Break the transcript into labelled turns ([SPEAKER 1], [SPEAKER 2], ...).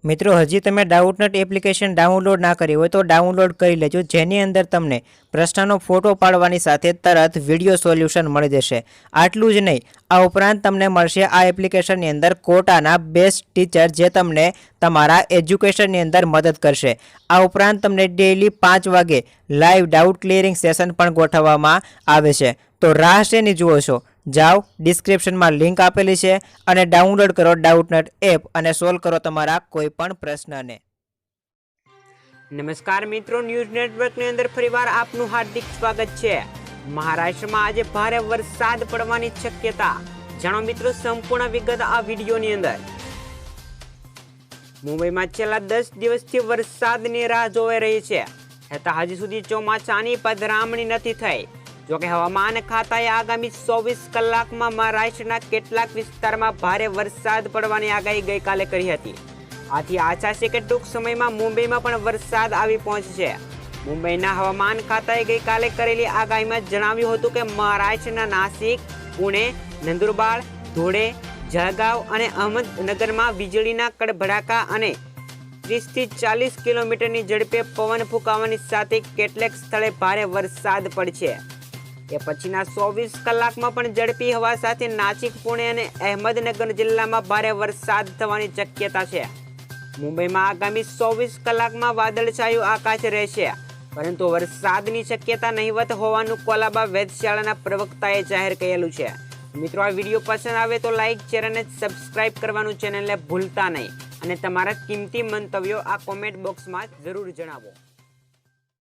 [SPEAKER 1] મિત્રો હજી તમે ડાઉટનટ એપ્લિકેશન ડાઉનલોડ ના કરી હોય તો ડાઉનલોડ કરી લેજો, જેની અંદર તમને પ્રશ્નનો ફોટો પાડવાની સાથે તરત વિડીયો સોલ્યુશન મળી જશે। આટલું જ નહીં, આ ઉપરાંત તમને મળશે આ એપ્લિકેશનની અંદર કોટાના બેસ્ટ ટીચર, જે તમને તમારા એજ્યુકેશનની અંદર મદદ કરશે। આ ઉપરાંત તમને ડેઇલી 5 વાગે લાઈવ ડાઉટ ક્લિયરિંગ સેશન પણ ગોઠવવામાં આવે છે। તો રાહ શેની જુઓ છો? જાઓ, ડિસ્ક્રિપ્શનમાં લિંક આપેલી છે અને ડાઉનલોડ કરો ડાઉટનટ એપ અને સોલ્વ કરો તમારા કોઈ પણ પ્રશ્નને।
[SPEAKER 2] નમસ્કાર મિત્રો, ન્યૂઝ નેટવર્કની અંદર ફરીવાર આપનું હાર્દિક સ્વાગત છે। મહારાષ્ટ્રમાં આજે ભારે વરસાદ પડવાની શક્યતા, જાણો મિત્રો સંપૂર્ણ વિગત આ વિડીયોની અંદર। મુંબઈમાં છેલ્લા 10 દિવસથી વરસાદની રાહ જોવાઈ રહી છે, છતાં હજી સુધી ચોમાસાની પધરામણી નથી થઈ। જોકે હવામાન ખાતાએ આગામી 24 કલાકમાં મહારાષ્ટ્રના કેટલાક વિસ્તારમાં ભારે વરસાદ પડવાની આગાહી ગઈકાલે કરી હતી। આથી આશા છે કે ટૂંક સમયમાં મુંબઈમાં પણ વરસાદ આવી પહોંચશે। મુંબઈના હવામાન ખાતાએ ગઈકાલે કરેલી આગાહીમાં જણાવ્યું હતું કે મહારાષ્ટ્રના નાસિક, પુણે, નંદુરબાર, ધુળે, જળગાંવ અને અહમદનગરમાં વીજળીના કડભડાકા અને 30 થી 40 કિલોમીટરની ઝડપે પવન ફૂંકાવાની સાથે કેટલાક સ્થળે ભારે વરસાદ પડશે। એ પછીના 24 કલાકમાં પણ ઝડપી હવા સાથે નાસિક, પુણે અને અહમદનગર જિલ્લામાં ભારે વરસાદ થવાની શક્યતા છે। મુંબઈમાં આગામી 24 કલાકમાં વાદળછાયું આકાશ રહેશે, પરંતુ વરસાદની શક્યતા નહિવત હોવાનું કોલાબા વેધશાળાના પ્રવક્તાએ જાહેર કરેલું છે। મિત્રો, આ વિડીયો પસંદ આવે તો લાઇક, શેર અને સબસ્ક્રાઇબ કરવાનું ચેનલને ભૂલતા નહીં અને તમારા કિંમતી મંતવ્યો આ કોમેન્ટ બોક્સમાં જરૂર જણાવો।